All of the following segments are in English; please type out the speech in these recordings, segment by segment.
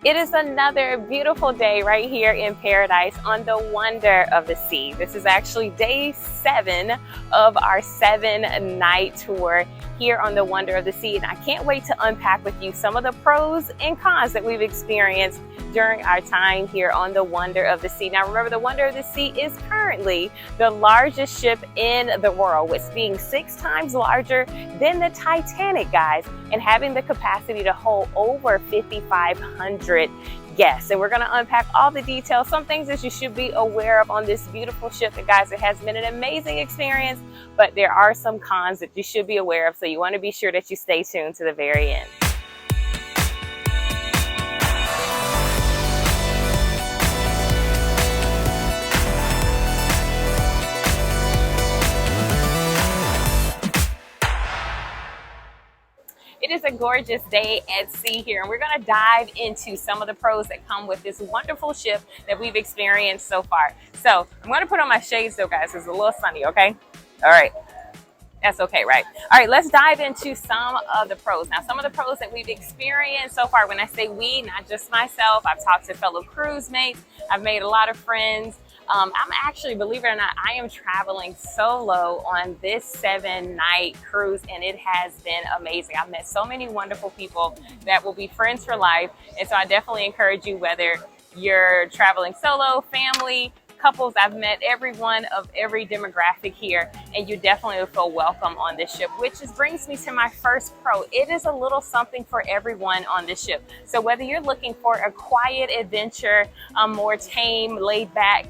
It is another beautiful day right here in paradise on the Wonder of the Sea. This is actually day 7 of our 7-night tour here on the Wonder of the Sea. And I can't wait to unpack with you some of the pros and cons that we've experienced during our time here on the Wonder of the Sea. Now remember, the Wonder of the Sea is currently the largest ship in the world, with being 6 times larger than the Titanic, guys, and having the capacity to hold over 5,500 guests. And we're going to unpack all the details, some things that you should be aware of on this beautiful ship. And guys, it has been an amazing experience, but there are some cons that you should be aware of. So you want to be sure that you stay tuned to the very end. It is a gorgeous day at sea here, and we're going to dive into some of the pros that come with this wonderful ship that we've experienced so far. So I'm going to put on my shades though, guys. It's a little sunny, okay? All right. That's okay, right? All right, let's dive into some of the pros. Now, some of the pros that we've experienced so far, when I say we, not just myself, I've talked to fellow cruise mates, I've made a lot of friends. I'm actually, believe it or not, I am traveling solo on this 7-night cruise, and it has been amazing. I've met so many wonderful people that will be friends for life. And so I definitely encourage you, whether you're traveling solo, family, couples, I've met everyone of every demographic here, and you definitely will feel welcome on this ship, which brings me to my first pro. It is a little something for everyone on this ship. So whether you're looking for a quiet adventure, more tame, laid back,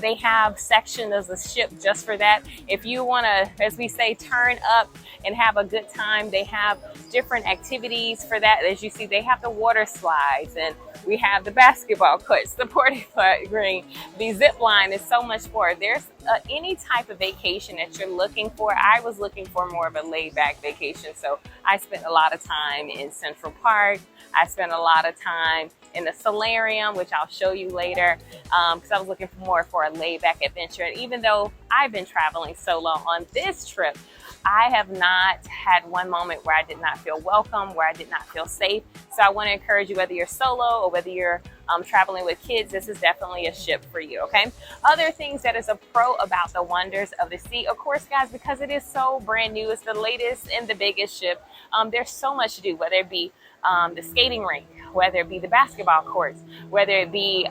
they have sections of the ship just for that. If you want to, as we say, turn up and have a good time, they have different activities for that. As you see, they have the water slides, and we have the basketball courts, the porta green, the zip line, and so much more. There's any type of vacation that you're looking for. I was looking for more of a laid-back vacation, so I spent a lot of time in Central Park. I spent a lot of time in the solarium, which I'll show you later, because I was looking for a laid-back adventure. And even though I've been traveling solo on this trip, I have not had one moment where I did not feel welcome, where I did not feel safe. So I want to encourage you, whether you're solo or whether you're traveling with kids, this is definitely a ship for you, okay? Other things that is a pro about the Wonders of the Sea, of course, guys, because it is so brand new, it's the latest and the biggest ship. There's so much to do, whether it be the skating rink, whether it be the basketball courts, whether it be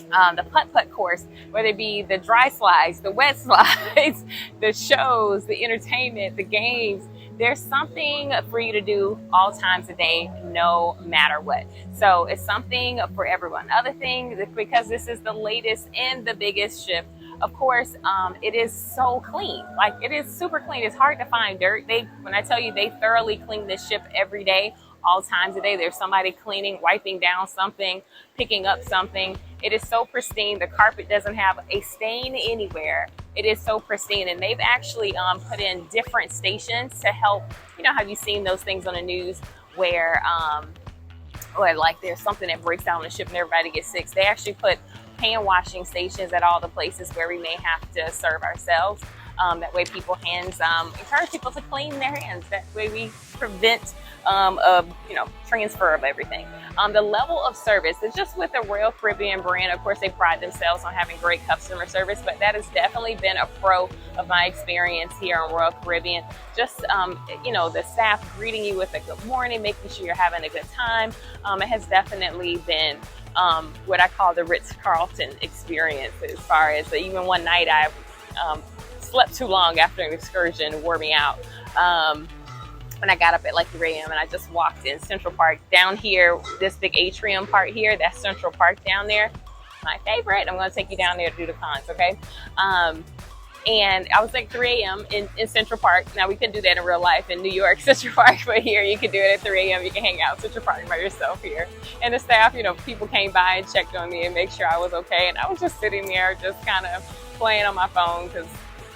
the putt-putt course, whether it be the dry slides, the wet slides, the shows, the entertainment, the games. There's something for you to do all times of day, no matter what. So it's something for everyone. Other thing, because this is the latest and the biggest ship, of course, it is so clean. Like, it is super clean. It's hard to find dirt. When I tell you, they thoroughly clean this ship every day, all times of day. There's somebody cleaning, wiping down something, picking up something. It is so pristine. The carpet doesn't have a stain anywhere. It is so pristine. And they've actually put in different stations to help. You know, have you seen those things on the news where like there's something that breaks down on the ship and everybody gets sick? They actually put hand washing stations at all the places where we may have to serve ourselves. That way encourage people to clean their hands. That way we prevent transfer of everything. The level of service is just with the Royal Caribbean brand. Of course, they pride themselves on having great customer service, but that has definitely been a pro of my experience here on Royal Caribbean. Just, the staff greeting you with a good morning, making sure you're having a good time. It has definitely been what I call the Ritz-Carlton experience, as far as even one night I slept too long after an excursion, wore me out. When I got up at like 3 a.m. and I just walked in Central Park. Down here, this big atrium part here, that's Central Park down there. My favorite. I'm going to take you down there to do the cons, okay? And I was like 3 a.m. in Central Park. Now, we can do that in real life in New York, Central Park, but here you can do it at 3 a.m. You can hang out in Central Park by yourself here. And the staff, people came by and checked on me and make sure I was okay. And I was just sitting there just kind of playing on my phone, because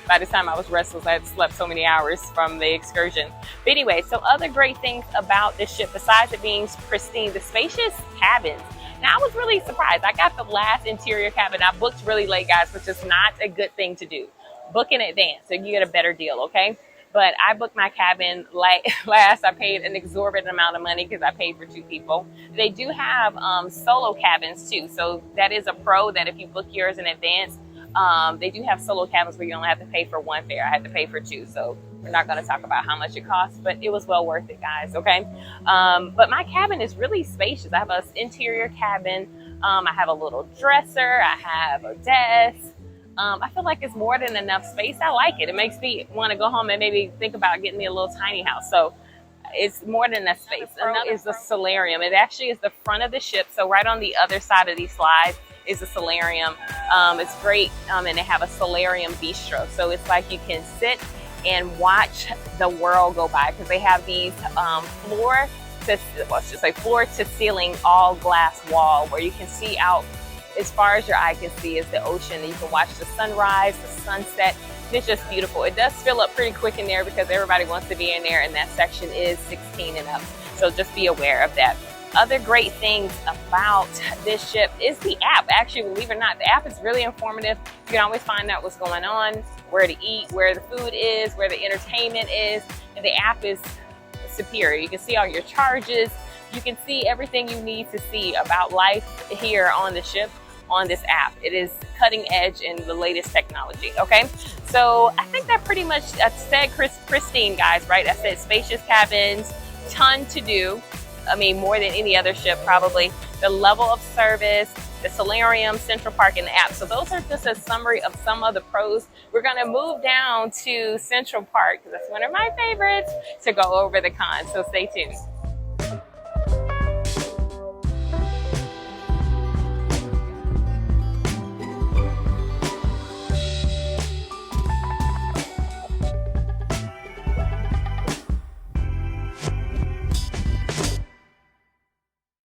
by the time I was restless, I had slept so many hours from the excursion. But anyway, so other great things about this ship, besides it being pristine, the spacious cabins. Now, I was really surprised. I got the last interior cabin. I booked really late, guys, which is not a good thing to do. Book in advance so you get a better deal, okay? But I booked my cabin like last. I paid an exorbitant amount of money because I paid for 2 people. They do have solo cabins too. So that is a pro that if you book yours in advance, they do have solo cabins where you only have to pay for 1 fare. I had to pay for 2. So we're not going to talk about how much it costs, but it was well worth it, guys. Okay. But my cabin is really spacious. I have an interior cabin. I have a little dresser. I have a desk. I feel like it's more than enough space. I like it. It makes me want to go home and maybe think about getting me a little tiny house. So it's more than enough space. Another is the solarium. It actually is the front of the ship. So right on the other side of these slides is a solarium. It's great. And they have a solarium bistro. So it's like you can sit and watch the world go by because they have these floor to ceiling all glass wall where you can see out as far as your eye can see is the ocean. And you can watch the sunrise, the sunset. It's just beautiful. It does fill up pretty quick in there because everybody wants to be in there, and that section is 16 and up. So just be aware of that. Other great things about this ship is the app. Actually, believe it or not, the app is really informative. You can always find out what's going on, where to eat, where the food is, where the entertainment is. And the app is superior. You can see all your charges. You can see everything you need to see about life here on the ship on this app. It is cutting edge in the latest technology. Okay, so I think that pretty much said pristine, guys, right? I said spacious cabins, ton to do. I mean, more than any other ship probably. The level of service, the solarium, Central Park, and the app. So those are just a summary of some of the pros. We're gonna move down to Central Park because that's one of my favorites to go over the cons. So stay tuned.